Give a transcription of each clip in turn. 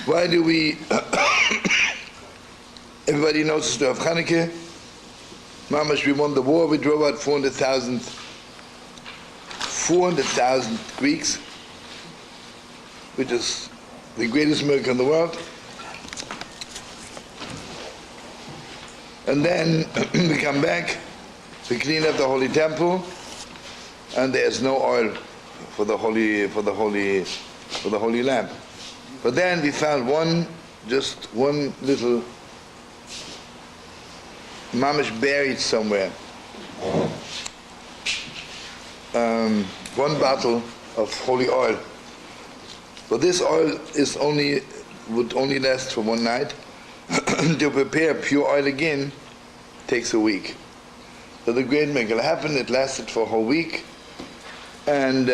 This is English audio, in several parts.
Why do we, everybody knows the story of Chanukah. Mamash, we won the war, we drove out 400,000 Greeks, which is the greatest miracle in the world. And then we come back, we clean up the Holy Temple, and there's no oil for the holy lamp. But then we found one little mamish buried somewhere. One bottle of holy oil. But this oil would only last for one night. To prepare pure oil again takes a week. So the great miracle happened. It lasted for a whole week, and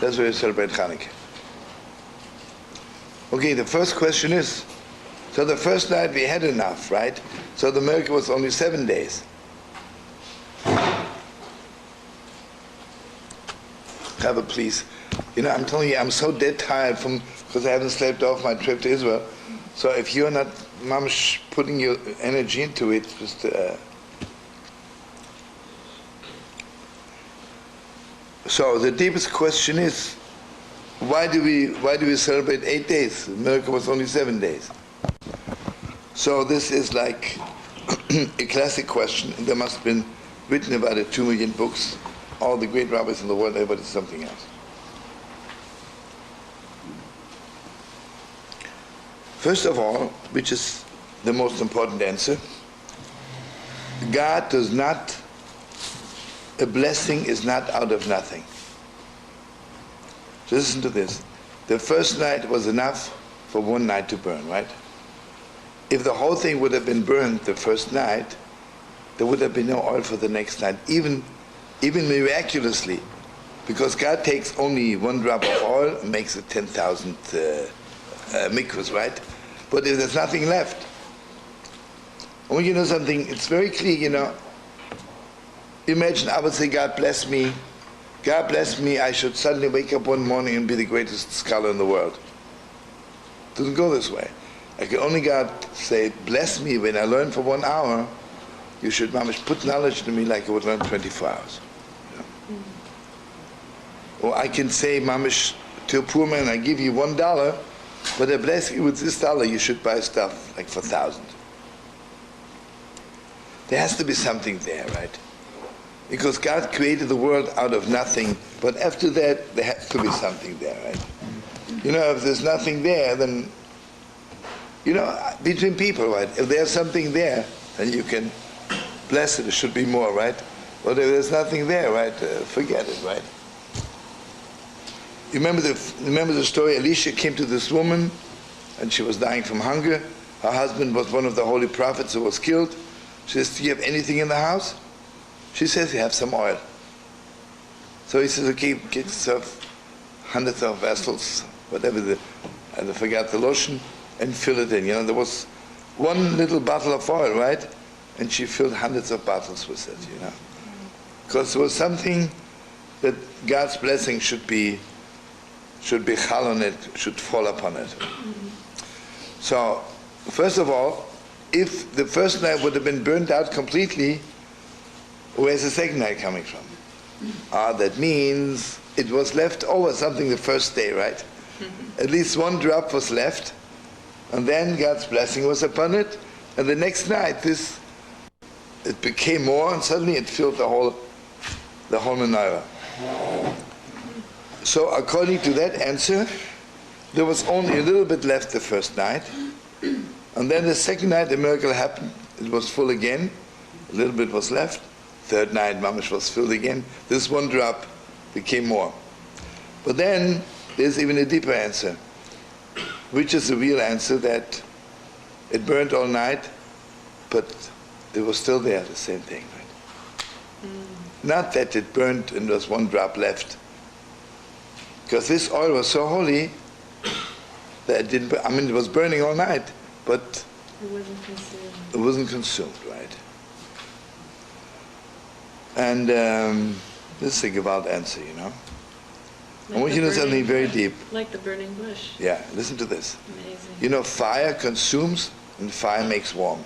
that's why we celebrate Hanukkah. Okay, the first question is, so the first night we had enough, right? So the miracle was only 7 days. Rabbi, please. You know, I'm telling you, I'm so dead tired because I haven't slept off my trip to Israel. So if you're not, mamish, putting your energy into it, just So the deepest question is, why do we celebrate 8 days? The miracle was only 7 days. So this is like a classic question, and there must have been written about it 2 million books. All the great rabbis in the world, everybody something else. First of all, which is the most important answer, God does not, a blessing is not out of nothing. So listen to this. The first night was enough for one night to burn, right? If the whole thing would have been burned the first night, there would have been no oil for the next night, even miraculously, because God takes only one drop of oil and makes it 10,000 mikvahs, right? But if there's nothing left, I want you to know something, it's very clear, you know. Imagine I would say, God bless me, I should suddenly wake up one morning and be the greatest scholar in the world. It doesn't go this way. I can only God say, bless me when I learn for 1 hour, you should, mamish, put knowledge to me like I would learn 24 hours. You know? Or I can say, mamish, to a poor man, I give you $1, but I bless you with this $1, you should buy stuff like for 1,000. There has to be something there, right? Because God created the world out of nothing, but after that, there has to be something there, right? You know, if there's nothing there, then, you know, between people, right? If there's something there, then you can bless it, it should be more, right? But if there's nothing there, right, forget it, right? You remember the story, Elisha came to this woman, and she was dying from hunger. Her husband was one of the holy prophets who was killed. She says, do you have anything in the house? She says, you have some oil. So he says, okay, get yourself hundreds of vessels, whatever I forgot the lotion, and fill it in. You know, there was one little bottle of oil, right? And she filled hundreds of bottles with it, you know. Because there was something that God's blessing should be chal on it, should fall upon it. So, first of all, if the first night would have been burnt out completely, where's the second night coming from? That means it was left over something the first day, right? At least one drop was left, and then God's blessing was upon it, and the next night it became more, and suddenly it filled the whole menorah. So according to that answer, there was only a little bit left the first night, and then the second night the miracle happened. It was full again, a little bit was left. Third night, mamish, was filled again. This one drop became more. But then there's even a deeper answer, which is the real answer, that it burned all night, but it was still there, the same thing, right? Not that it burned and there was one drop left, because this oil was so holy that it didn't. It was burning all night, but it wasn't consumed, right? And this is a gewalt answer, you know. I want you to know something very deep. Like the burning bush. Yeah, listen to this. Amazing. You know, fire consumes and fire makes warm.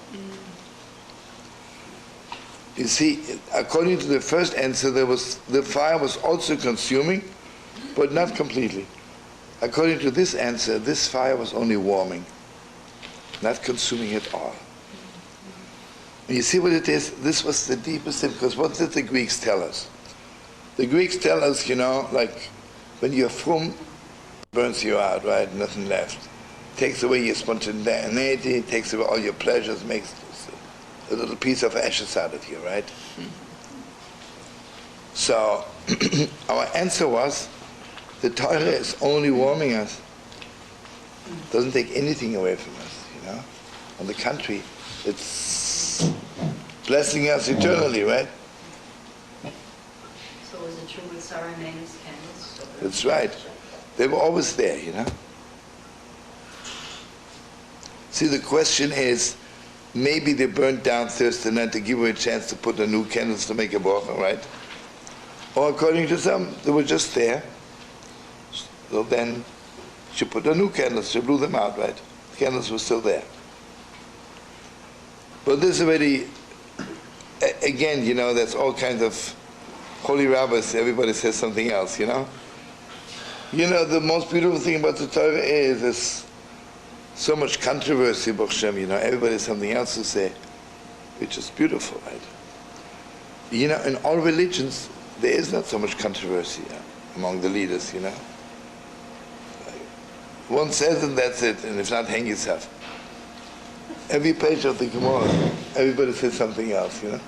You see, according to the first answer, the fire was also consuming, but not completely. According to this answer, this fire was only warming, not consuming at all. And you see what it is? This was the deepest thing, because what did the Greeks tell us? The Greeks tell us, you know, like when you're frum, burns you out, right? Nothing left. Takes away your spontaneity, takes away all your pleasures, makes a little piece of ashes out of you, right? So our answer was, the Torah is only warming us. Doesn't take anything away from us, you know? On the contrary, it's blessing us eternally, right? So is it true with Sarah and Amos candles? That's right. They were always there, you know? See, the question is, maybe they burnt down Thursday night to give her a chance to put the new candles to make a bracha, right? Or according to some, they were just there. So then she put the new candles, she blew them out, right? The candles were still there. But this already, again, you know, there's all kinds of holy rabbis, everybody says something else, you know? You know, the most beautiful thing about the Torah is there's so much controversy, Baruch Hashem, you know, everybody has something else to say, which is beautiful, right? You know, in all religions, there is not so much controversy among the leaders, you know? One says and that's it, and if not, hang yourself. Every page of the Gemara, everybody says something else, you know?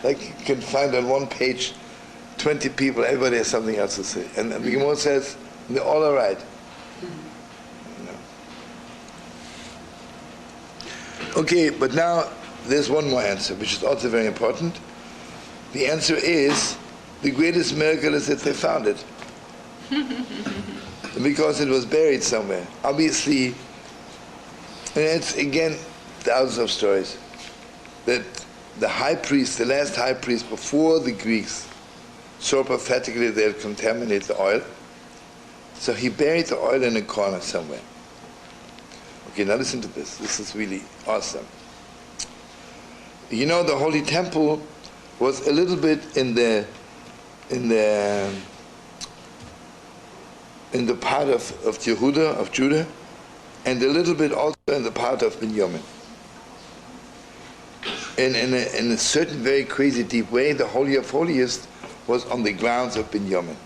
Like you can find on one page 20 people, everybody has something else to say. And the Gemara says, they're all all right. You know? Okay, but now there's one more answer, which is also very important. The answer is, the greatest miracle is that they found it. Because it was buried somewhere. Obviously, and it's again thousands of stories, that the high priest, the last high priest before the Greeks, saw prophetically they had contaminated the oil. So he buried the oil in a corner somewhere. Okay, now listen to this. This is really awesome. You know, the Holy Temple was a little bit in the part of Yehuda, of Judah, and a little bit also in the part of Benjamin. And in a certain very crazy deep way, the Holy of Holiest was on the grounds of Benjamin.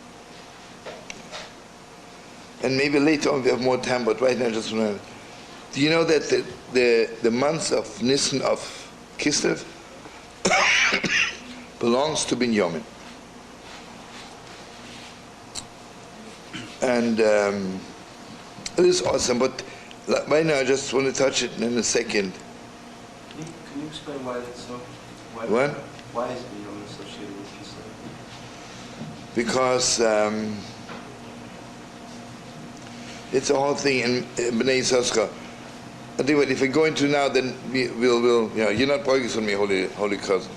And maybe later on we have more time, but right now I just want to... Do you know that the months of Nisan of Kislev belongs to Benjamin? And it is awesome, but right now I just want to touch it in a second. Can you explain why that's so? Why is Benjamin associated with Kislev? Because it's a whole thing in Bnei Yissaschar. I think what if we go into now, then we'll you know, you're not bogus on me, holy cousin.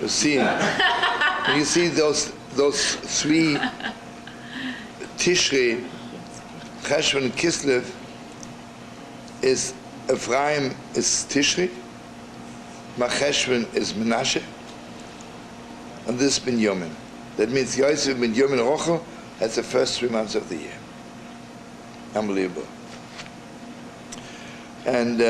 You see, when you see those three Tishrei, Cheshvan, Kislev, is Ephraim is Tishrei, Macheshvan is Menashe, and this is Benjamin. That means Yosef Benjamin Rochel has the first 3 months of the year. Unbelievable. And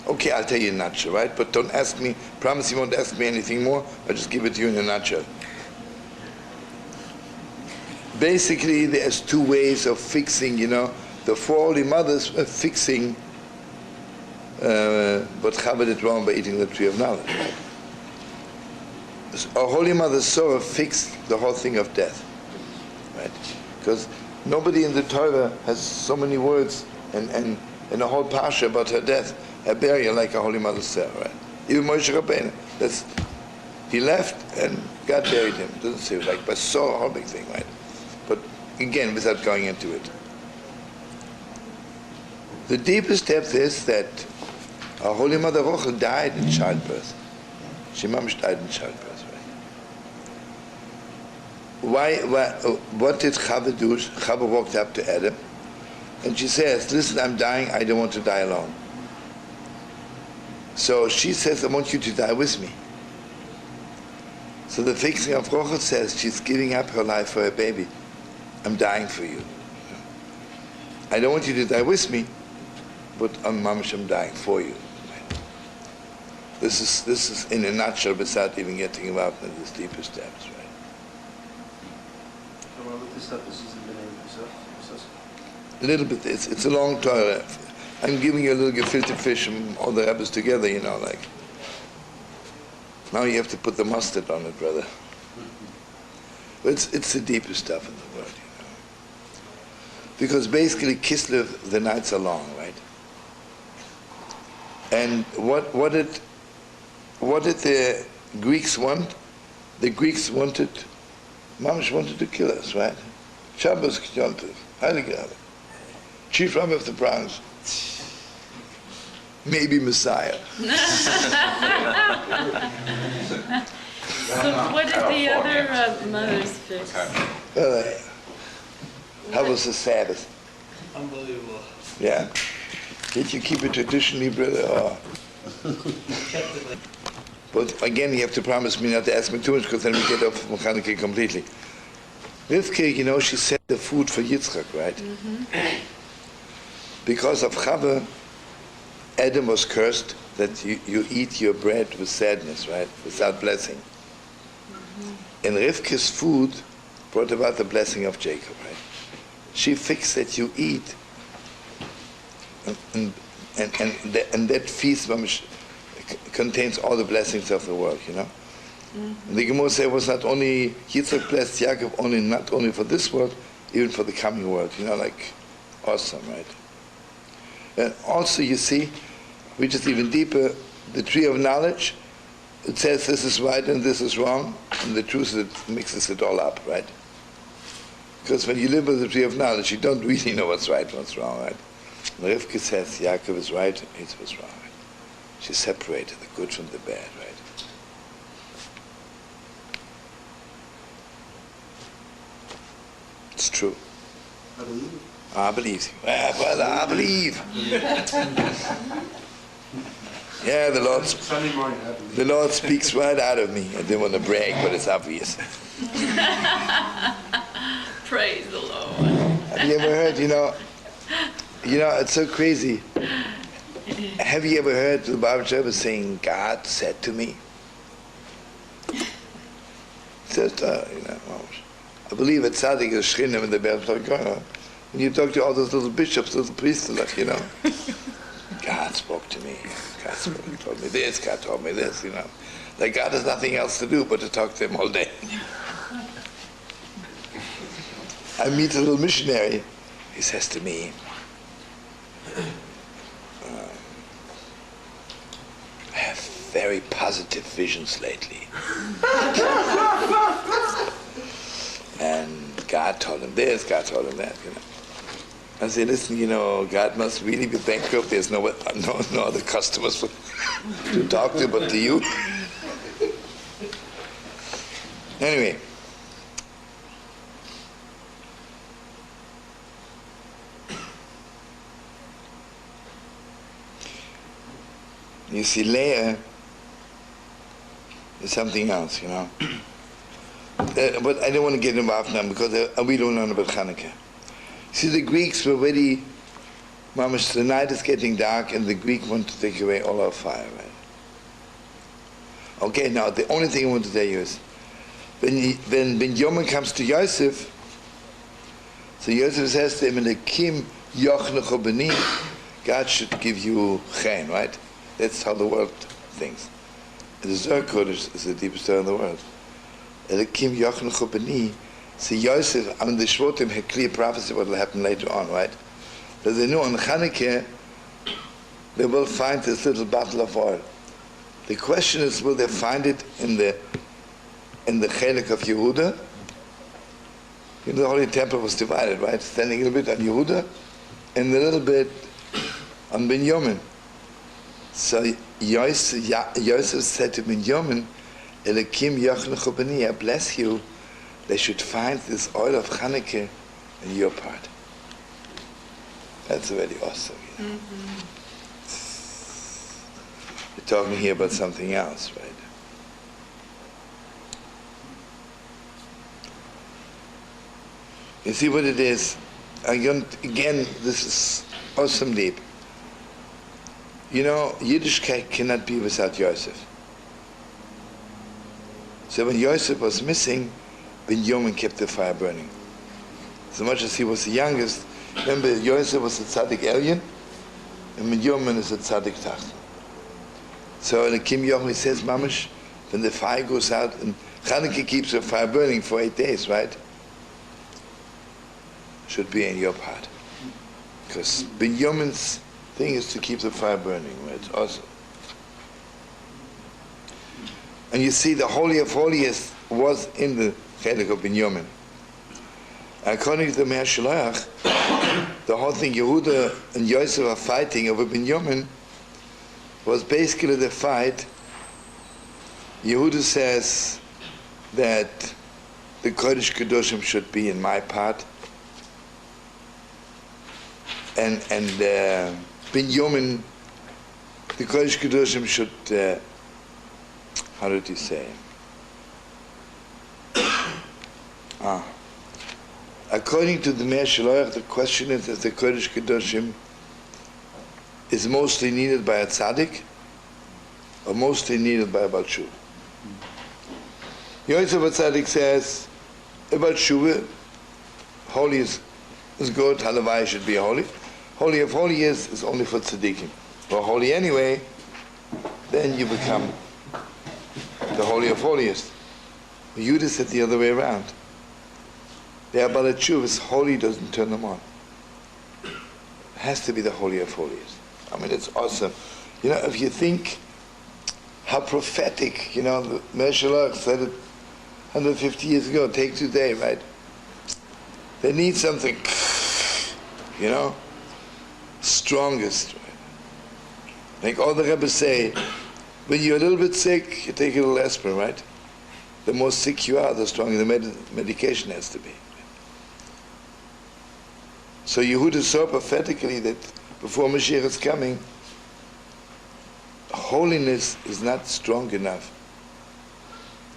okay, I'll tell you in a nutshell, right? But don't ask me, promise you won't ask me anything more, I'll just give it to you in a nutshell. Basically, there's 2 ways of fixing, you know, the 4 holy mothers were fixing what Chava did wrong by eating the tree of knowledge, right? Our holy mother Sarah fixed the whole thing of death, right? Because nobody in the Torah has so many words and a whole parsha about her death, her burial, like our holy mother Sarah, right? Even Moshe Rabbeinu, he left and God buried him. Doesn't say like, but so a whole big thing, right? But again, without going into it, the deepest depth is that our holy mother Rochel died in childbirth. She mamish died in childbirth, what did Chava do? Chava walked up to Adam, and she says, listen, I'm dying, I don't want to die alone. So she says, I want you to die with me. So the fixing of Rochot says, she's giving up her life for her baby. I'm dying for you. I don't want you to die with me, but on Mamash, I'm dying for you. This is in a nutshell, without even getting involved in these deeper steps, right? I want to look this up. This is the name of yourself. A little bit. It's a long Torah. I'm giving you a little gefilte fish from all the rabbis together, you know, like. Now you have to put the mustard on it, brother. But it's the deepest stuff in the world, you know. Because basically Kislev, the nights are long, right? And what did the Greeks want? The Greeks Mamash wanted to kill us, right? Shabbos K'yontiv, Heilige Abba, Chief Rabbi of the Bronx, maybe Messiah. So what did the other mothers fix? How was the Sabbath? Unbelievable. Yeah. Did you keep it traditionally, brother? Or? Kept it like But again, you have to promise me not to ask me too much, because then we get off Hanukkah completely. Rivka, you know, she set the food for Yitzchak, right? Mm-hmm. Because of Chava, Adam was cursed that you eat your bread with sadness, right? Without blessing. Mm-hmm. And Rivka's food brought about the blessing of Jacob, right? She fixed that you eat, and that feast contains all the blessings of the world, you know. Mm-hmm. The Gemara says it was not only Yitzchak blessed Yaakov not only for this world, even for the coming world, you know, like awesome, right? And also you see, which is even deeper, the tree of knowledge, it says this is right and this is wrong, and the truth is it mixes it all up, right? Because when you live with the tree of knowledge, you don't really know what's right and what's wrong, right? And Rivka says Yaakov is right, Esau was wrong. Right? She separated the good from the bad, right? It's true. I believe. I believe. Brother, I believe. Yeah, Sunday morning, I believe. the Lord speaks right out of me. I didn't want to brag, but it's obvious. Praise the Lord. Have you ever heard, you know, it's so crazy. Have you ever heard the Bible ever saying, God said to me? It says, I believe it's Tzaddik is Shchinim in the Berg. When you talk to all those little bishops, little priests, like, you know, God spoke to me. God told me this, God told me this, you know. Like God has nothing else to do but to talk to him all day. I meet a little missionary. He says to me, I have very positive visions lately. And God told him this, God told him that, you know. I say, listen, you know, God must really be bankrupt. There's no other customers to talk to but to you. Anyway. You see, Leah is something else, you know. But I don't want to get involved now because we don't learn about Chanukah. See, the Greeks were ready, Mamash, the night is getting dark and the Greek want to take away all our fire, right? Okay, now the only thing I want to tell you is, when Benjamin comes to Yosef, so Yosef says to him, Kim Yochnecho Beni, God should give you chen, right? That's how the world thinks. And the Zohar Kodesh is the deepest story in the world. Kim Yochnecho Beni, see Yosef, I mean the Shvotim had clear prophecy what will happen later on, right? But they knew on Chanukah they will find this little bottle of oil. The question is, will they find it in the Chelik of Yehuda? You know, the Holy Temple was divided, right? Standing a little bit on Yehuda and a little bit on Binyamin. So Yosef said to Binyamin, Elokim Yochnecho Beni, I bless you they should find this oil of Chanukah in your part. That's really awesome, you know. We're talking here about something else, right? You see what it is? Again, this is awesome deep. You know, Yiddishkeit cannot be without Yosef. So when Yosef was missing, Binyamin kept the fire burning. So much as he was the youngest, remember Yosef was the tzaddik Elyon, and Binyamin is the tzaddik Tachton. So the Kim Yochli says, Mamash, when the fire goes out, and Chanukah keeps the fire burning for 8 days, right? Should be in your part. Because Binyamin's thing is to keep the fire burning, right? It's awesome. And you see, the Holy of Holiest was in the Chelik of Binyamin. According to the Meir Shloach, the whole thing Yehuda and Yosef are fighting over Binyamin was basically the fight. Yehuda says that the Kodesh Kedoshim should be in my part, and Binyamin, the Kodesh Kedoshim should, how did he say? According to the Meir Shloach, the question is that the Kodesh Kedoshim is mostly needed by a tzaddik or mostly needed by a Baal Tshuva. Yosef HaTzadik says about Tshuva, holy is good, Halavai should be holy. Holy of Holy is only for tzaddikim. Or holy anyway, then you become the Holy of Holiest. Yehuda said the other way around. The Baal Tshuva holy doesn't turn them on. It has to be the Holy of Holiest. I mean, it's awesome. You know, if you think how prophetic, you know, the Meir Shloach said it 150 years ago, take today, right? They need something, you know, strongest. Right? Like all the Rebbe say, when you're a little bit sick, you take a little aspirin, right? The more sick you are, the stronger the medication has to be. So Yehuda saw prophetically that before Mashiach is coming, holiness is not strong enough.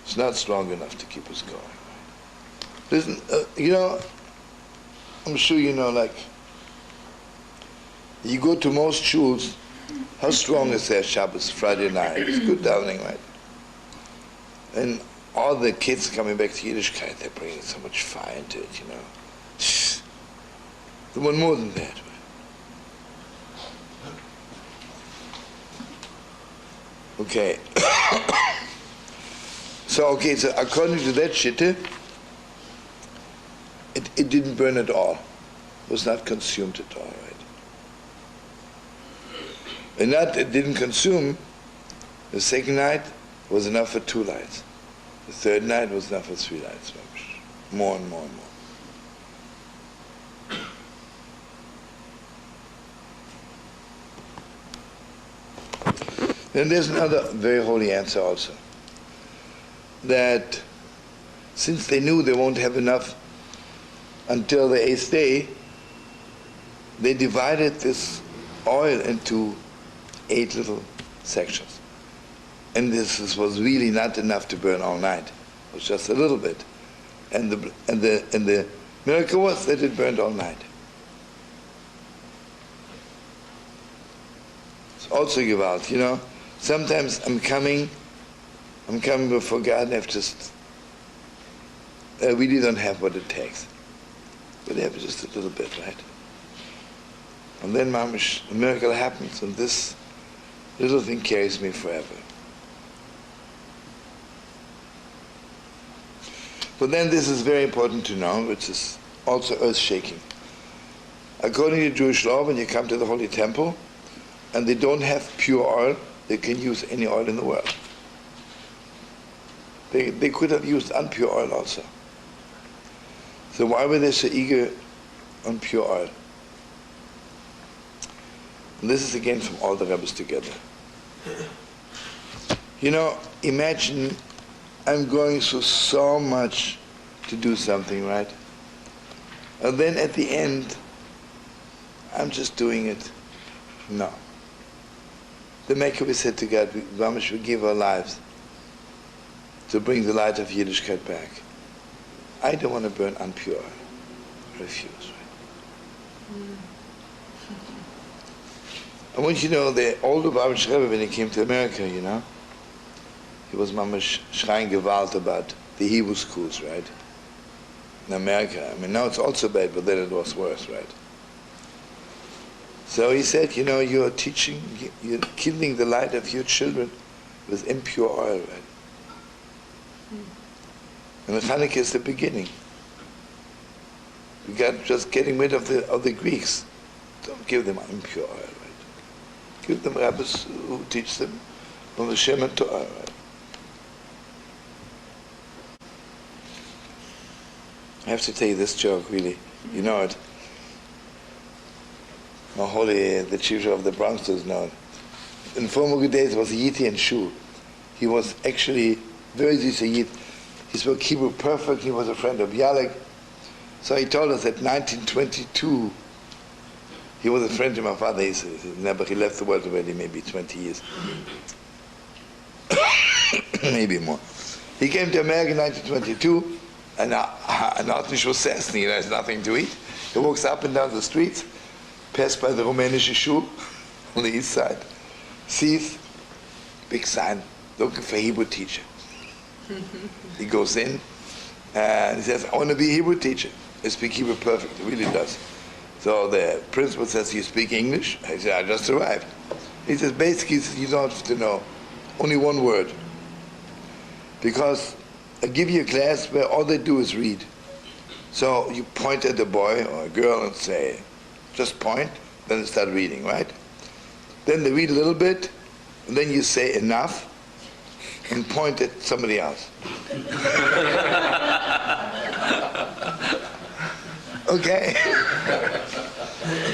It's not strong enough to keep us going. Listen, you know, I'm sure you know, like, you go to most shuls, how strong is their Shabbos, Friday night? It's good davening, right? And all the kids coming back to Yiddishkeit, they're bringing so much fire into it, you know. They want more than that, right? Okay. So according to that shitte, it didn't burn at all. It was not consumed at all, right? And that it didn't consume, the second night was enough for 2 lights. The third night was enough for 3 lights. More and more and more. Then there's another very holy answer also. That since they knew they won't have enough until the 8th day, they divided this oil into 8 little sections. And this was really not enough to burn all night. It was just a little bit. And the miracle was that it burned all night. It's also gewalt, you know. Sometimes I'm coming before God and I've just, I really don't have what it takes. But I have just a little bit, right? And then mamish, a miracle happens and this little thing carries me forever. But then this is very important to know, which is also earth-shaking. According to Jewish law, when you come to the Holy Temple and they don't have pure oil, they can use any oil in the world. They could have used unpure oil also. So why were they so eager on pure oil? And this is again from all the rabbis together. You know, imagine I'm going through so much to do something, right? And then at the end, I'm just doing it. No. The Maccabees said to God, we should give our lives to bring the light of Yiddishkeit back. I don't want to burn unpure oil. I refuse, right? I want you to know the older Baruch Rebbe, when he came to America, you know, he was mamash schreien Gewalt about the Hebrew schools, right? In America. I mean, now it's also bad, but then it was worse, right? So he said, you know, you're teaching, you're killing the light of your children with impure oil, right? And the Chanukah is the beginning. We got just getting rid of the Greeks. Don't give them impure oil, right? Give them rabbis who teach them from the Shem and Torah, right? I have to tell you this joke, really. You know it. Maholi, the chief of the Bronx, does know it. In former days, it was a Yiti and Shu. He was actually very Yit. He spoke Hebrew perfect. He was a friend of Yalek. So he told us that 1922, he was a friend of my father. He left the world already maybe 20 years. Maybe more. He came to America in 1922, and Artnish was Sesni, he has nothing to eat. He walks up and down the streets, passed by the Rumänische Schule on the east side, sees big sign, looking for a Hebrew teacher. He goes in and he says, I want to be a Hebrew teacher. I speak Hebrew perfect, it really does. So the principal says, you speak English? I said, I just arrived. He says, basically, you don't have to know only one word. Because I give you a class where all they do is read. So you point at a boy or a girl and say, just point, then they start reading, right? Then they read a little bit, and then you say enough, and point at somebody else. Okay?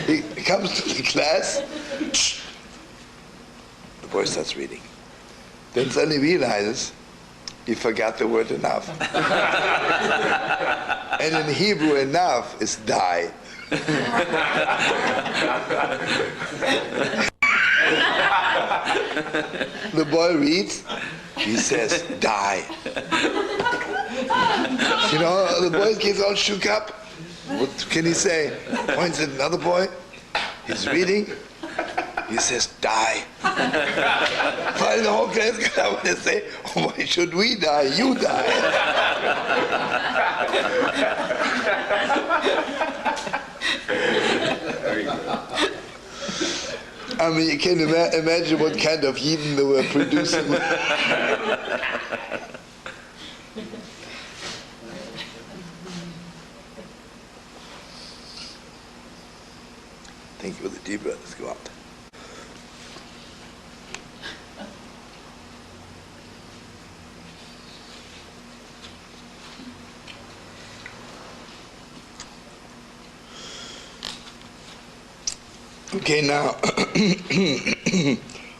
He comes to the class, the boy starts reading. Then suddenly realizes he forgot the word enough. And in Hebrew, enough is die. The boy reads, he says, die. You know, the boy gets all shook up. What can he say? Points at another boy. He's reading. He says, die. Finally, the whole class got up and say, oh, why should we die? You die. I mean, you can imagine what kind of Yidden they were producing. Thank you for the deep breath. Let's go out. Okay, now,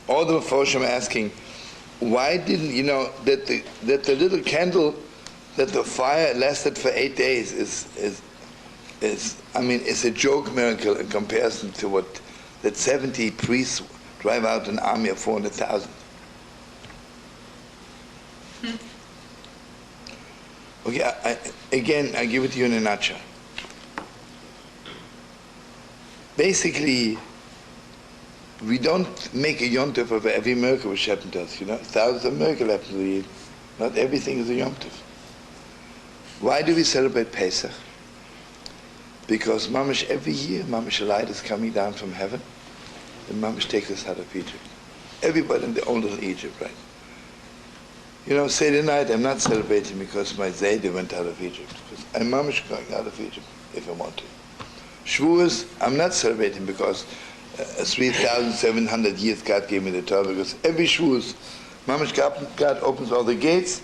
all the Mephoshim are asking, why didn't, you know, that the little candle, that the fire lasted for 8 days is I mean, it's a joke miracle in comparison to what, that 70 priests drive out an army of 400,000. Okay, I give it to you in a nutshell. Basically, we don't make a Yom Tov of every miracle which happened to us, you know. Thousands of miracles happen to you. Not everything is a Yom Tov. Why do we celebrate Pesach? Because Mamash, every year, Mamash light is coming down from heaven, and Mamash takes us out of Egypt. Everybody in the old little Egypt, right? You know, Seder night, I'm not celebrating because my Zayde went out of Egypt. Because I'm Mamash going out of Egypt, if I want to. Shavuos, I'm not celebrating because 3,700 years God gave me the Torah, because every Shavuos, Mamash God opens all the gates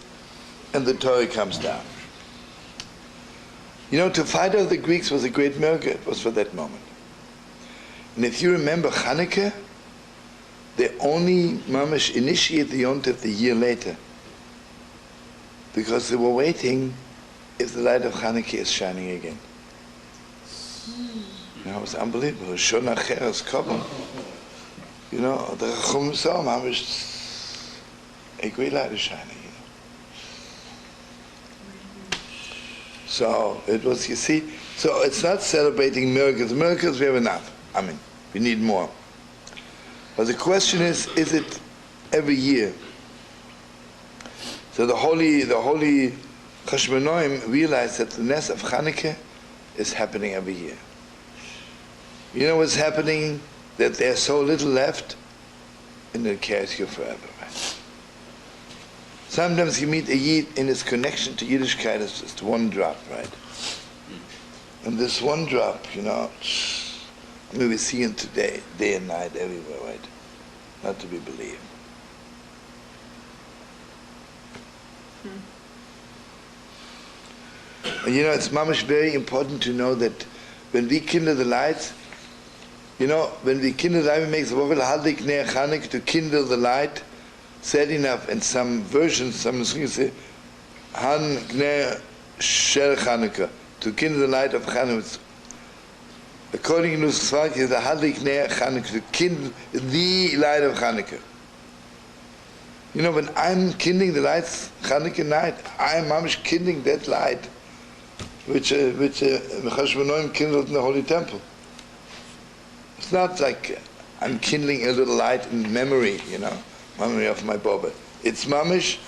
and the Torah comes down. You know, to fight off the Greeks was a great miracle. It was for that moment. And if you remember Chanukah, they only Mamash initiated the Yom Tov the year later, because they were waiting if the light of Hanukkah is shining again. You know, it's unbelievable. Shon Acher is coming. You know, the Chacham saw a great light is shining. You know. So it was, you see, so it's not celebrating miracles. Miracles we have enough. I mean, we need more. But the question is it every year? So the holy Chashmonaim realized that the Ness of Chanukah is happening every year. You know what's happening? That there's so little left, and it carries you forever, right? Sometimes you meet a Yid in his connection to Yiddishkeit is just one drop, right? And this one drop, you know, I mean, we see him today, day and night, everywhere, right? Not to be believed. And you know, it's mamish very important to know that when we kindle the lights, you know, when we kindle the light, we make the word Hadik Ner Chanukah, to kindle the light, said enough in some versions, some say, Han Ner Shel Chanukah, to kindle the light of Chanukah. According to Nusach, is the Hadik Ner Chanukah, to kindle the light of Chanukah. You know, when I'm kindling the lights Chanukah night, I'm mamish kindling that light which Chashmonaim kindled in the Holy Temple. It's not like I'm kindling a little light in memory, you know, memory of my Baba. It's mamish,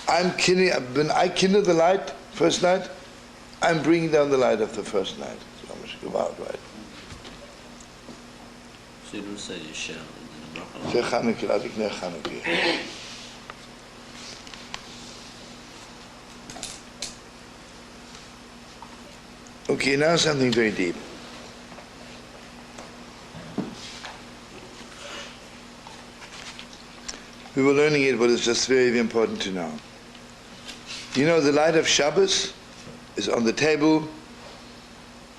I'm kindling, when I kindle the light, first night, I'm bringing down the light of the first night. It's mamish gewalt, right? So you don't say you shall in the bracha? Say Chanukah, Hadik Ner Chanukah. Okay, now something very deep. We were learning it, but it's just very, very important to know. You know, the light of Shabbos is on the table,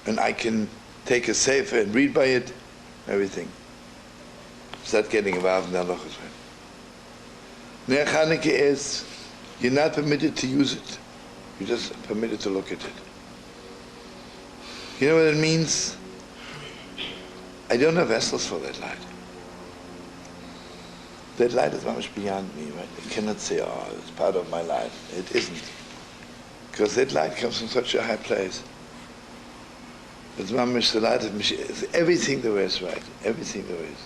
and I can take a sefer and read by it, everything. Start getting involved in the halachos. Ner Chanukah is, you're not permitted to use it. You're just permitted to look at it. You know what it means? I don't have vessels for that light. That light is much beyond me, right? I cannot say, oh, it's part of my life. It isn't. Because that light comes from such a high place. It's mamish, the light of Mashiach. It's everything there is, right? Everything there is.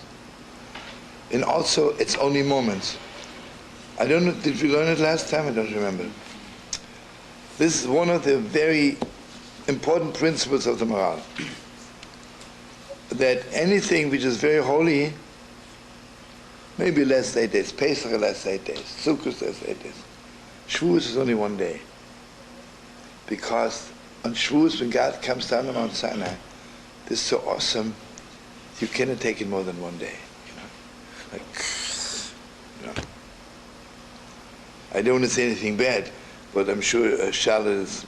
And also, it's only moments. I don't know, did we learn it last time? I don't remember. This is one of the very important principles of the Maral. That anything which is very holy, maybe less 8 days, Pesach less 8 days, Sukkot less 8 days. Shavuos is only 1 day. Because on Shavuos, when God comes down on Mount Sinai, this is so awesome, you cannot take it more than 1 day. You know? Like, you know. I don't want to say anything bad, but I'm sure Charlotte's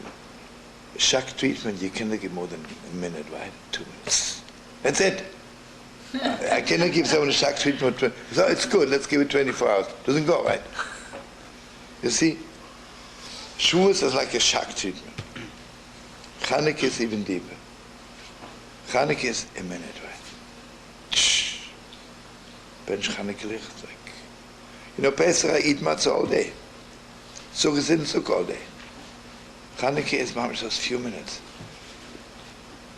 shock treatment, you cannot give more than a minute, right? 2 minutes. That's it. I cannot give someone a shock treatment. So it's good, let's give it 24 hours. Doesn't go, right? You see, Shavuos is like a shock treatment. Chanukah is even deeper. Chanukah is a minute, right? Shh. Bench Chanukah licht, like, you know, Pesach I eat matzah all day. Sukkot is in Sukkot all day. Chanukah is mamish just few minutes.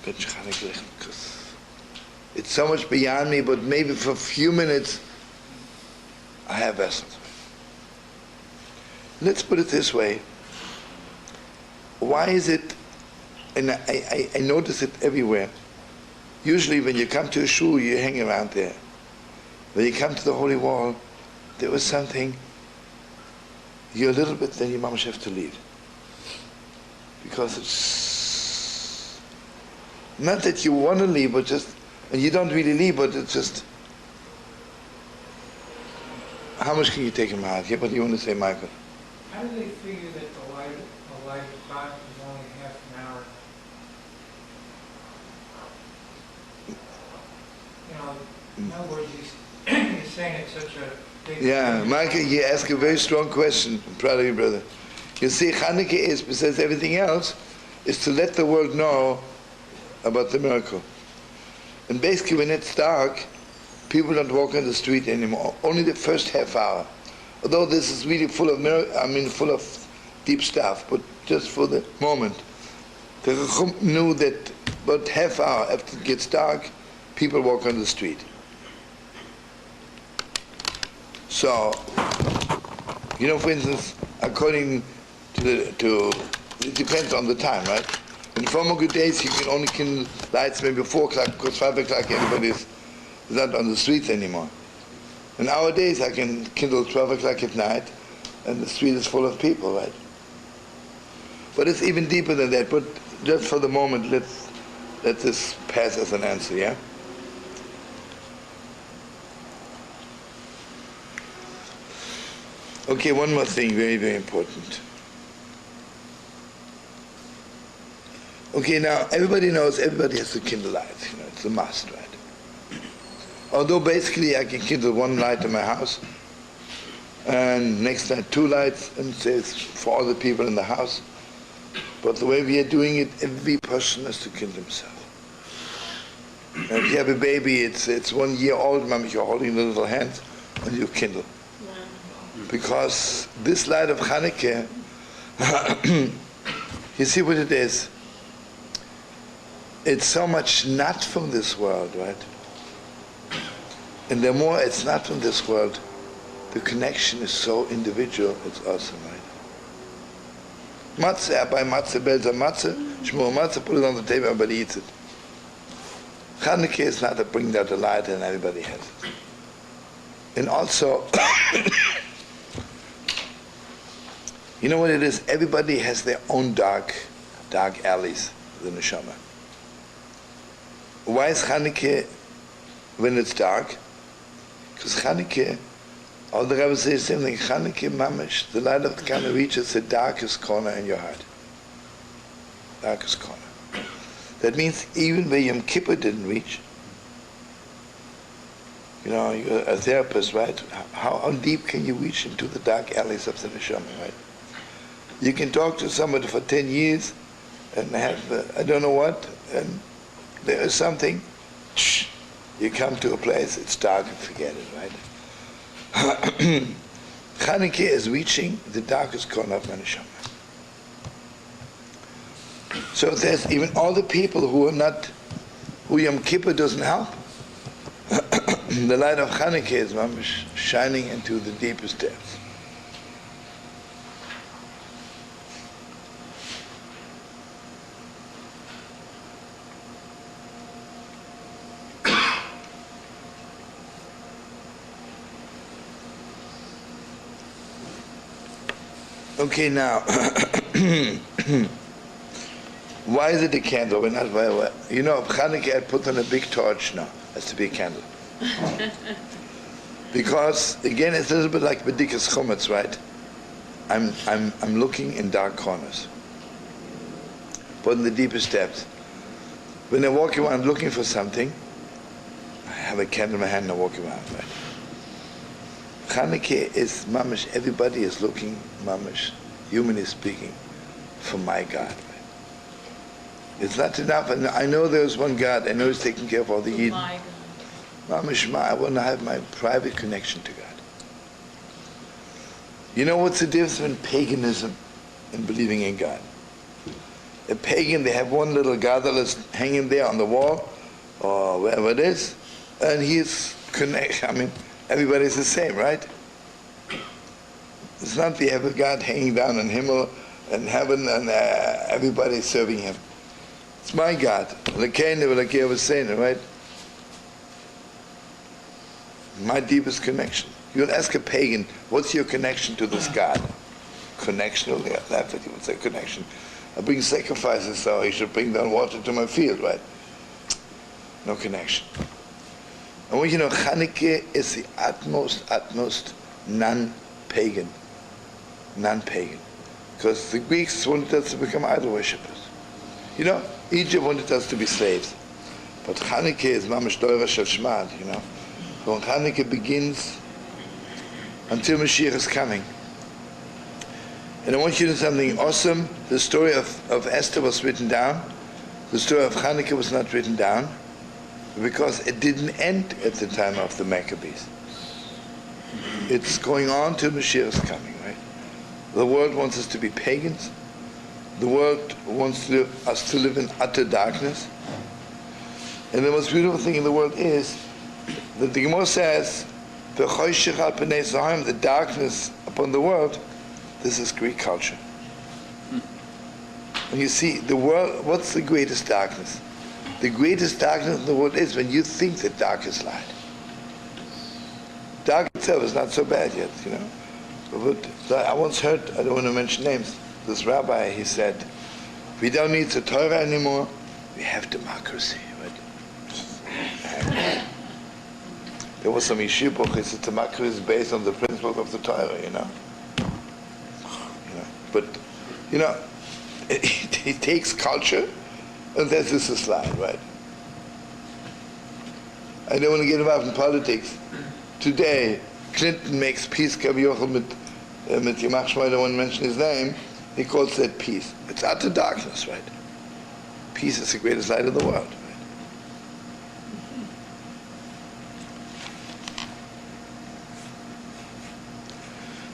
Bench Chanukah licht, because it's so much beyond me, but maybe for a few minutes, I have vessels. Let's put it this way. Why is it, and I notice it everywhere, usually when you come to a shul, you hang around there. When you come to the Holy Wall, there was something, you're a little bit, then you mamish have to leave. Because it's not that you want to leave, but just, and you don't really leave, but it's just, how much can you take in my heart? Yeah, what do you want to say, Michael? How do they figure that the light of God is only half an hour? You know, in other words, he's saying it's such a big... Yeah, Michael, you ask a very strong question. I'm proud of you, brother. You see, Chanukah is, besides everything else, is to let the world know about the miracle. And basically when it's dark, people don't walk on the street anymore. Only the first half hour. Although this is really full of deep stuff, but just for the moment. The Chacham knew that about half hour after it gets dark, people walk on the street. So, for instance, according to it depends on the time, right? In former good days, you can only kindle lights maybe 4 o'clock, because 5 o'clock everybody's not on the streets anymore. In nowadays, I can kindle 12 o'clock at night, and the street is full of people, right? But it's even deeper than that. But just for the moment, let this pass as an answer, yeah? Okay, one more thing, very, very important. Okay, now everybody knows everybody has to kindle lights. It's a must, right? Although basically I can kindle 1 light in my house, and next night 2 lights, and say it's for all the people in the house. But the way we are doing it, every person has to kindle himself. And if you have a baby, it's 1 year old, Mom, you're holding the little hand, and you kindle. Because this light of Chanukah, you see what it is? It's so much not from this world, right? And the more it's not from this world, the connection is so individual, it's awesome, right? Matzah, I buy matzah, bells of matzah, shmur matzah, put it on the table, everybody eats it. Chanukah is not to bring out the light and everybody has it. And also, you know what it is? Everybody has their own dark alleys, the neshama. Why is Chanukah when it's dark? Because Chanukah, all the rabbis say the same thing, Chanukah mamash, the light of the Kana reaches the darkest corner in your heart. Darkest corner. That means even where Yom Kippur didn't reach, you're a therapist, right? How deep can you reach into the dark alleys of the neshama, right? You can talk to somebody for 10 years and have, I don't know what, and there is something, you come to a place, it's dark and forget it, right? Chanukah is reaching the darkest corner of my neshama. So there's even all the people who Yom Kippur doesn't help. The light of Chanukah is shining into the deepest depths. Okay, now, why is it a candle? We're not, Chanukah I put on a big torch now. Has to be a candle. Because, again, it's a little bit like Bedikas Chometz, right? I'm looking in dark corners. But in the deepest depths. When I walk around looking for something, I have a candle in my hand and I walk around, right? Chanukah is mamash, everybody is looking, mamash, humanly speaking, for my God. Right? It's not enough, and I know there's one God, I know He's taking care of all the Yidden. My God. Mamash, I want to have my private connection to God. You know what's the difference between paganism and believing in God? A pagan, they have one little God that's hanging there on the wall, or wherever it is, and he's connected, everybody's the same, right? It's not we have a God hanging down in Himmel and heaven and everybody's serving Him. It's my God. Like I was saying, right? My deepest connection. You'll ask a pagan, what's your connection to this God? Connection? He'll laugh at you. What's that connection? I bring sacrifices, so he should bring down water to my field, right? No connection. And Chanukah is the utmost non-pagan. Non-pagan. Because the Greeks wanted us to become idol worshippers. Egypt wanted us to be slaves. But Chanukah is mamash doira shel shmad, When Chanukah begins, until Mashiach is coming. And I want you to know something awesome. The story of Esther was written down. The story of Hanukkah was not written down because it didn't end at the time of the Maccabees. It's going on till Mashiach is coming, right? The world wants us to be pagans. The world wants us to live in utter darkness. And the most beautiful thing in the world is that the Gemara says, the darkness upon the world, this is Greek culture. And you see, the world, what's the greatest darkness? The greatest darkness in the world is when you think that dark is light. Dark itself is not so bad yet, you know. But I once heard, I don't want to mention names, this rabbi, he said, we don't need the Torah anymore, we have democracy. Right? There was some yeshiva, he said democracy is based on the principles of the Torah, you know. But, you know, he takes culture, and that's this is slide, right? I don't want to get involved in politics. Today, Clinton makes peace, Kaviochel mit Yamach Shmoy, I don't want to mention his name, he calls that peace. It's utter darkness, right? Peace is the greatest light in the world,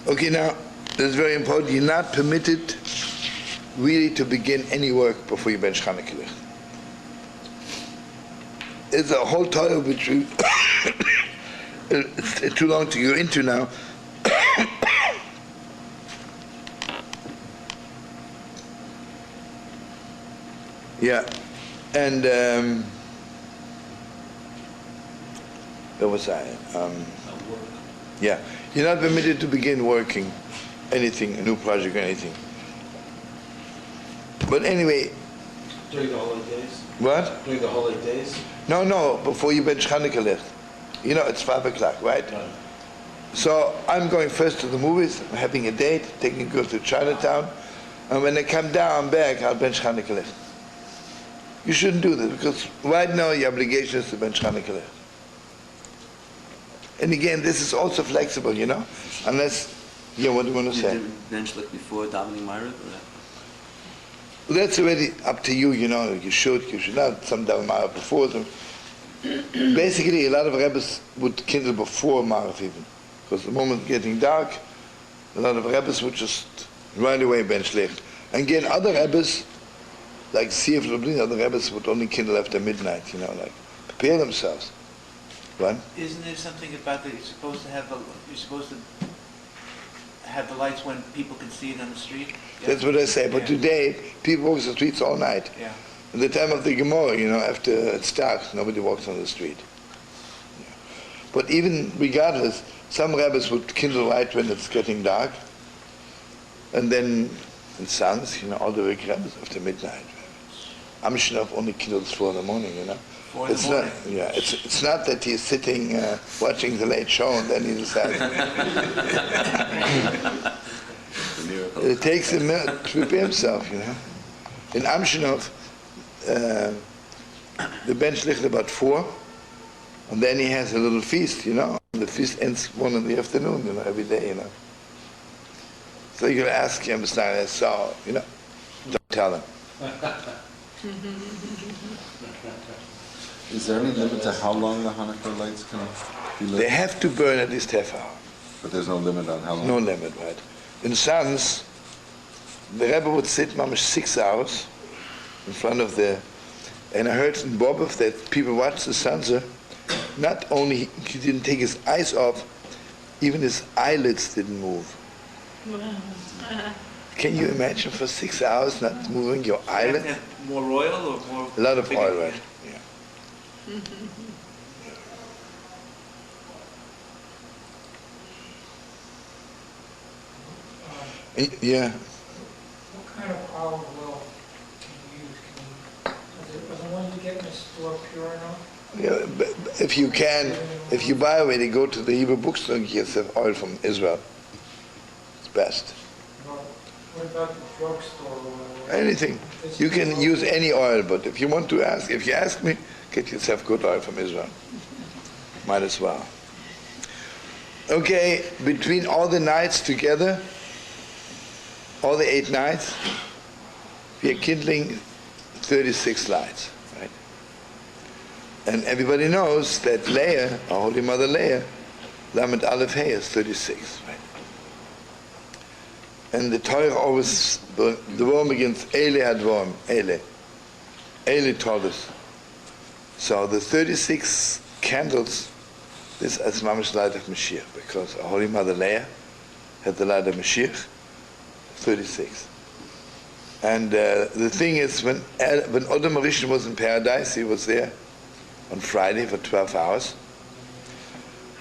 right? Okay, now, that's very important. You're not permitted really to begin any work before you bench Chanukah. It's a whole Torah which we it's too long to go into now. Yeah, and where was I? Yeah, you're not permitted to begin working anything, a new project or anything. But anyway. During the holy days? What? During the holy days? No, before you bench Chanukah. You know, it's 5 o'clock, right? Right. So I'm going first to the movies, I'm having a date, taking a girl to Chinatown, and when I come down, I'm back, I'll bench Chanukah. You shouldn't do this, because right now your obligation is to bench Chanukah. And again, this is also flexible, you know, unless, yeah, what do you want to say? You did bench like before davening Maariv, or That's already up to you, you know, you should not, some daven Maariv before them. Basically, a lot of Rebbes would kindle before Maariv even, because the moment getting dark, a lot of Rebbes would just right away bench Licht. And again, other Rebbes, like C.F. Lublin, other Rebbes would only kindle after midnight, you know, like prepare themselves. What? Isn't there something about that you're supposed to have the lights when people can see it on the street? Yeah. That's what I say. But today, people walk the streets all night. Yeah. At the time of the Gemara, you know, after it's dark, nobody walks on the street. Yeah. But even regardless, some rabbis would kindle light when it's getting dark, and then in suns, you know, all the big rabbis after midnight. Amshinov only kindles 4 in the morning, you know. 4 in the morning. Not, yeah, it's not that he's sitting watching the late show and then he decides. It takes him to prepare himself, you know. In Amshinov, the bench ligt about 4, and then he has a little feast, you know. And the feast ends 1 in the afternoon, you know, every day, you know. So you ask him, so, you know, don't tell him. Is there any limit to how long the Hanukkah lights can be lit? They have to burn at least half hour. But there's no limit on how long? No limit, right. In suns, the Rebbe would sit mamish 6 hours in front of the, and I heard in Bobov that people watched the sunset, not only he didn't take his eyes off, even his eyelids didn't move. Can you imagine for 6 hours not moving your eyelid? More oil or more? A lot of oil, right? Yeah. Yeah. What kind of olive oil can you use? Are the ones you get in the store pure enough? Yeah, but if you can, if you buy already, go to the Hebrew bookstore and get yourself oil from Israel. It's best. Well, what about the drugstore oil? Anything. You can use any oil, but if you want to ask, if you ask me, get yourself good oil from Israel. Might as well. Okay, between all the nights together, all the 8 nights, we are kindling 36 lights, right? And everybody knows that Leah, our Holy Mother Leah, Lamed Aleph Hey is 36, right? And the Torah always, the worm begins, Ele Advorm, Ele. Ele told us. So the 36 candles, this is Mamash light of Mashiach, because our Holy Mother Leah had the light of Mashiach, 36. And the thing is, when Adam Rishon was in paradise, he was there on Friday for 12 hours.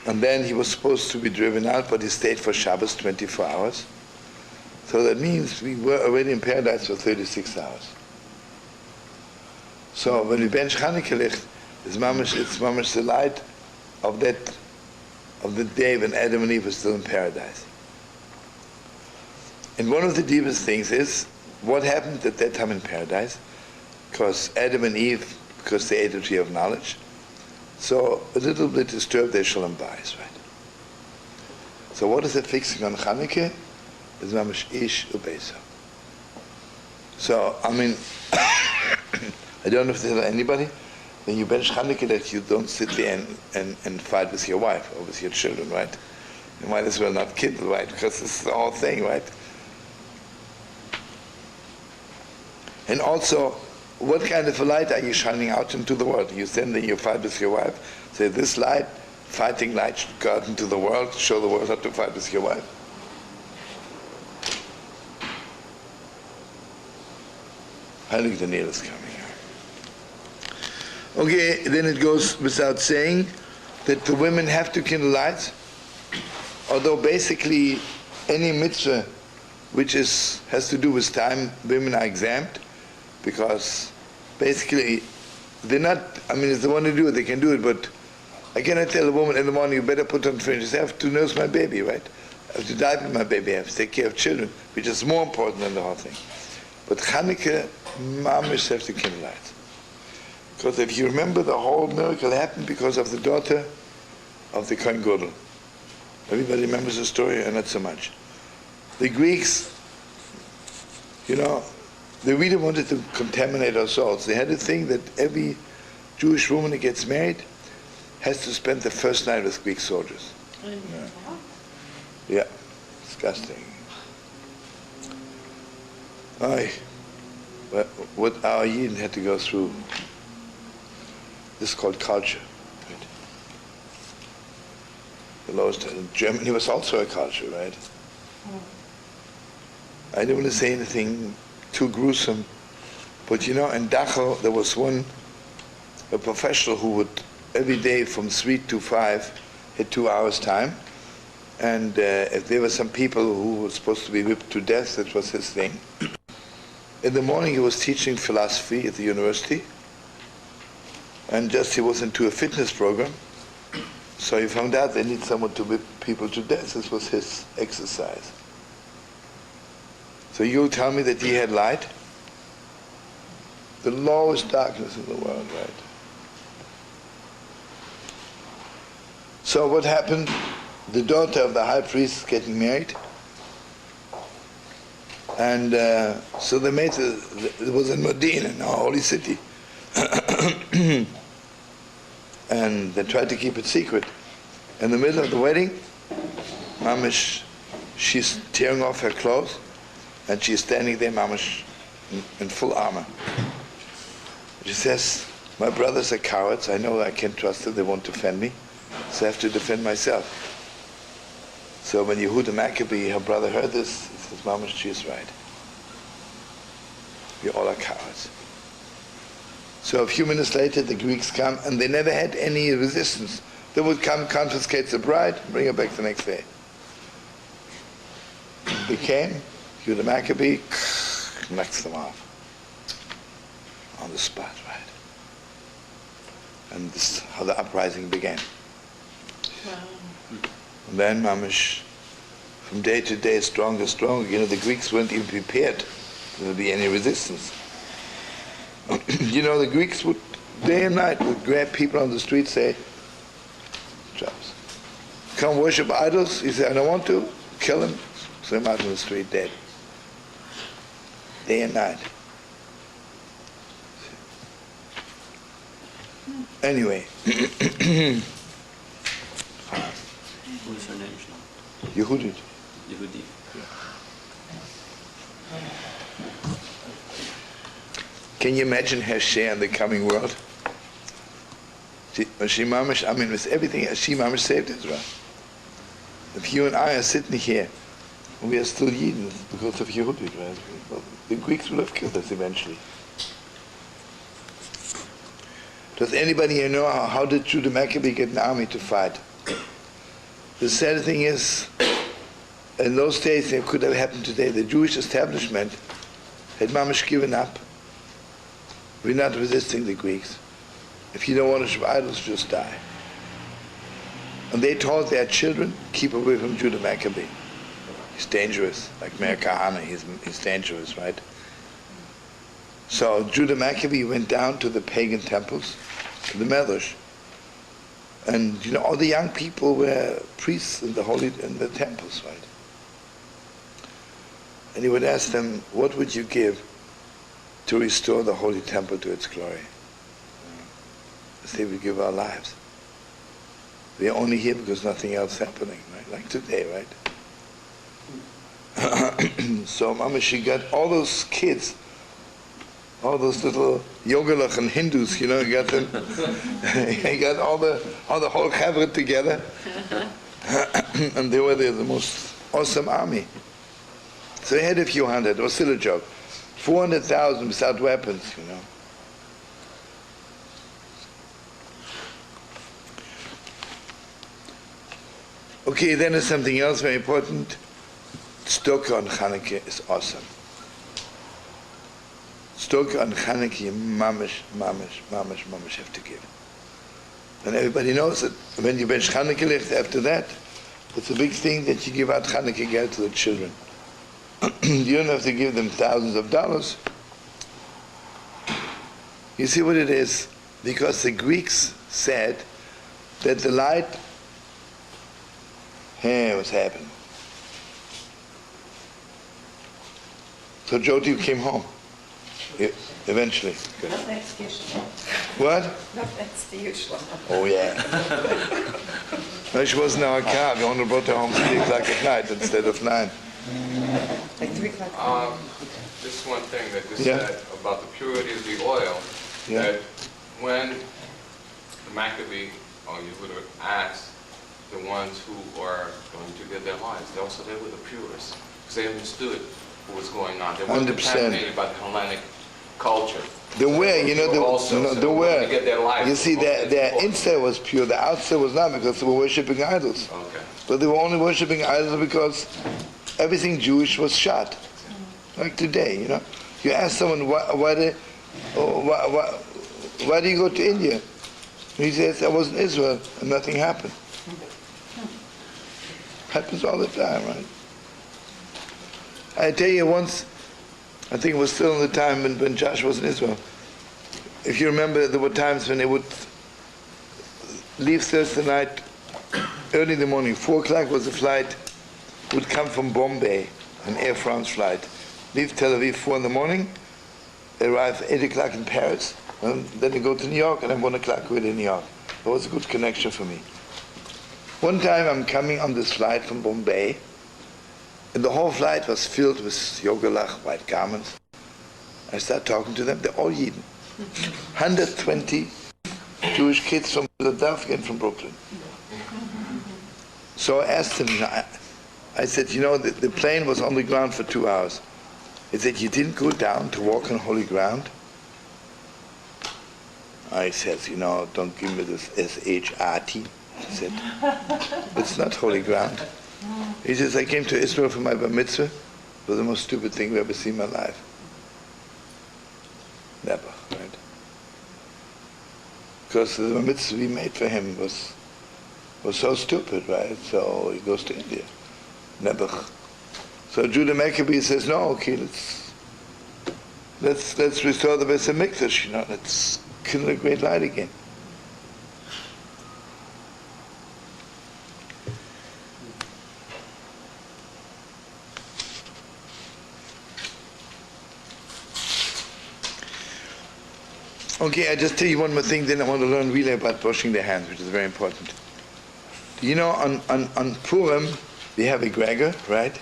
And then he was supposed to be driven out, but he stayed for Shabbos 24 hours. So that means we were already in paradise for 36 hours. So when we bench Chanukah licht, it's mamash the light of the day when Adam and Eve were still in paradise. And one of the deepest things is what happened at that time in paradise, because Adam and Eve, because they ate the tree of knowledge, so a little bit disturbed their shalom bayis, right? So what is the fixing on Chanukah? Is mamash ish ubeisa. So I mean, I don't know if there's anybody when you bench Chanukah that you don't sit there and fight with your wife or with your children, right? You might as well not kindle, right? Because it's the whole thing, right? And also, what kind of a light are you shining out into the world? You stand there, you fight with your wife, say this light, fighting light should go out into the world, show the world how to fight with your wife. Heilig Daniel is coming. Okay, then it goes without saying that the women have to kindle lights, although basically any mitzvah which has to do with time, women are exempt, because basically they're not, I mean, if they want to do it, they can do it, but I cannot tell a woman in the morning, you better put on furnish. I have to nurse my baby, right? I have to diaper my baby, I have to take care of children, which is more important than the whole thing. But Chanukah, mamish have to kindle lights. Because if you remember, the whole miracle happened because of the daughter of the Kohen Gadol. Everybody remembers the story, and not so much. The Greeks, you know, they really wanted to contaminate our souls. They had a thing that every Jewish woman that gets married has to spend the first night with Greek soldiers. Yeah, disgusting. What our Yidden had to go through, this is called culture. Right? The lowest, Germany was also a culture, right? I don't want to say anything too gruesome, but you know, in Dachau there was a professional who would every day from 3 to 5 had 2 hours time, and if there were some people who were supposed to be whipped to death, that was his thing. In the morning he was teaching philosophy at the university, and just he was into a fitness program, so he found out they need someone to whip people to death. This was his exercise. So you'll tell me that he had light? The lowest darkness in the world, right? So what happened? The daughter of the high priest is getting married, and so they made it was in Medina, in our holy city, and they tried to keep it secret. In the middle of the wedding, Mamish, she's tearing off her clothes, and she's standing there, Mamish, in full armor. She says, my brothers are cowards, I know I can't trust them, they won't defend me, so I have to defend myself. So when Yehuda Maccabee, her brother, heard this, he says, Mamish, she is right. We all are cowards. So a few minutes later, the Greeks come, and they never had any resistance. They would come, confiscate the bride, bring her back the next day. They came, Yehuda Maccabee knocks them off on the spot, right? And this is how the uprising began. Wow. And then, Mamish, from day to day, stronger, stronger. You know, the Greeks weren't even prepared there would be any resistance. You know, the Greeks would, day and night, would grab people on the street, say, Travis, come worship idols? He said, I don't want to. Kill him. Throw him out on the street dead. day and night. Anyway, What is her name, Shlomo? Yehudit. Yehudi. Can you imagine her share in the coming world? She mamish, I mean, with everything, she mamish saved Israel. If you and I are sitting here, we are still Yidden because of Yehudit, right? Well, the Greeks will have killed us eventually. Does anybody here know how did Judah Maccabee get an army to fight? The sad thing is, in those days, it could have happened today. The Jewish establishment had mamish given up. We're not resisting the Greeks. If you don't want to worship idols, just die. And they told their children, keep away from Judah Maccabee. He's dangerous, like Meir Kahane, he's dangerous, right? So Judah Maccabee went down to the pagan temples, to the Medrash. And you know, all the young people were priests in the temples, right? And he would ask them, what would you give to restore the holy temple to its glory? They would give our lives. We're only here because nothing else is happening, right? Like today, right? So Mama, she got all those kids, all those little yogalach and Hindus, you know, he got them. He got all the whole chavra together, and they were the most awesome army. So they had a few hundred. It was still a joke. 400,000 without weapons, you know. Okay, then there's something else very important. Tzedakah on Chanukah is awesome. Tzedakah on Chanukah, you mamish have to give. And everybody knows that when you bench Chanukah left after that, it's a big thing that you give out Chanukah gelt to the children. You don't have to give them thousands of dollars. You see what it is? Because the Greeks said that the light, hey, what's happening? So Jyoti came home, eventually. Good. Not thanks to you, Shlomo. What? Not thanks to you, Shlomo. Oh yeah. No, she wasn't in our car. We only brought her home 3 o'clock at night instead of 9. Like 3 o'clock. Just one thing that just Yeah. said about the purity of the oil, Yeah. that when the Maccabee, or Yehuda, asked the ones who are going to give their lives, they were the purest, because they understood what was going on. They weren't 100%. contaminated by the Hellenic culture. The way, you know, the way. Get their lives, You see, their inside was pure, the outside was not, because they were worshipping idols. Okay. But they were only worshipping idols because everything Jewish was shot. Like today, you know. You ask someone, why do you go to India? And he says, I was in Israel and nothing happened. Happens all the time, right? I tell you once, I think it was still in the time when Josh was in Israel. If you remember, there were times when they would leave Thursday night, early in the morning, 4 o'clock was the flight, would come from Bombay, an Air France flight, leave Tel Aviv 4 in the morning, arrive 8 o'clock in Paris, and then they go to New York, and then 1 o'clock we're in New York. It was a good connection for me. One time I'm coming on this flight from Bombay, and the whole flight was filled with yogalach, white garments. I start talking to them, they're all Yidden. 120 Jewish kids from Philadelphia and from Brooklyn. So I asked him, I said, you know, the plane was on the ground for 2 hours. He said, you didn't go down to walk on holy ground? I said, you know, don't give me this S-H-R-T. He said, it's not holy ground. He says, I came to Israel for my bar mitzvah. It was the most stupid thing I've ever seen in my life. Never, right? Because the bar mitzvah we made for him was so stupid, right? So he goes to India. Never. So Judah Maccabee says, no, okay, let's restore the Beis HaMikdash, you know, let's kindle a great light again. Okay, I just tell you one more thing, then I want to learn really about washing their hands, which is very important. You know, on Purim, we have a Gregor, right?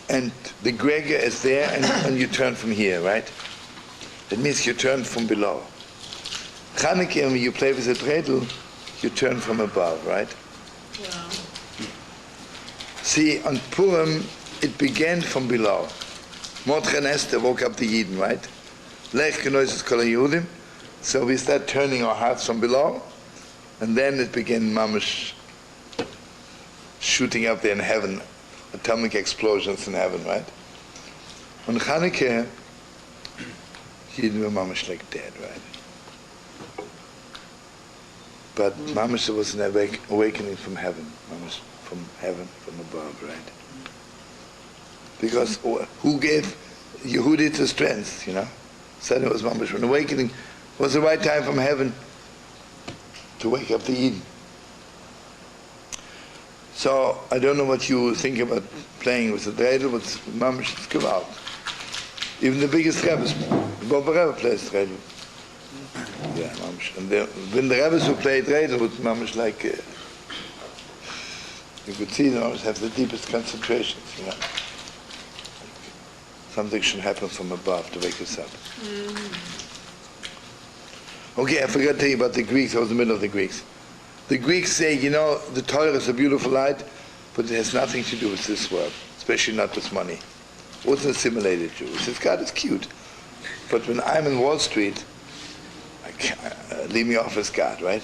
And the Gregor is there, and you turn from here, right? That means you turn from below. Chanukah, when you play with the dreidel, you turn from above, right? Wow. See, on Purim, it began from below. Mordechai and Esther woke up the Yidden, right? Lech genoises kol haYehudim. So we start turning our hearts from below, and then it began mamish shooting up there in heaven, atomic explosions in heaven, right? On Chanukah, Yidden were mamish like dead, right? But mamish was an awakening from heaven, mamish from heaven, from above, right? Because who gave Yehudi the strength, you know? Said it was mamish an awakening. It was the right time from heaven to wake up the Eden. So I don't know what you think about playing with the dreidel, but mamish is gewalt. Even the biggest Rebbes, the Boba Rebbe plays dreidel. Yeah, mamish. And when the Rebbes who played dreidel, was mamish like you could see them always have the deepest concentrations, you know. Something should happen from above to wake us up. Okay, I forgot to tell you about the Greeks. I was in the middle of the Greeks. The Greeks say, you know, the Torah is a beautiful light, but it has nothing to do with this world, especially not with money. What's an assimilated Jew? He says, God is cute, but when I'm in Wall Street, I can't, leave me off as God, right?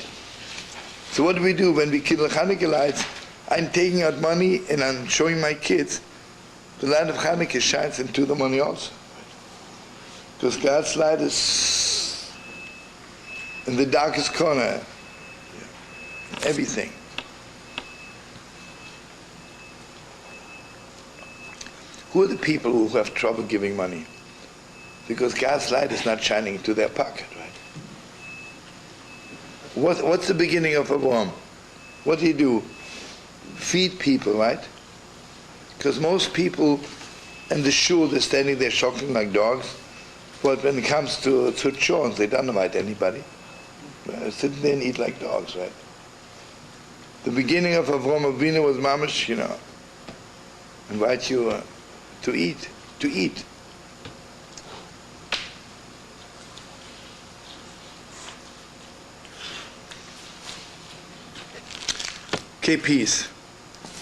So what do? When we kill the Hanukkah lights, I'm taking out money and I'm showing my kids the light of Hanukkah shines into the money also. Because God's light is in the darkest corner, everything. Who are the people who have trouble giving money? Because God's light is not shining into their pocket, right? What's the beginning of a worm? What do? Feed people, right? Because most people in the shul, they're standing there shocking like dogs, but when it comes to chores, they don't invite anybody. They're sitting there and eat like dogs, right? The beginning of Avraham Avinu was mamish, you know, invite you to eat. Okay, peace.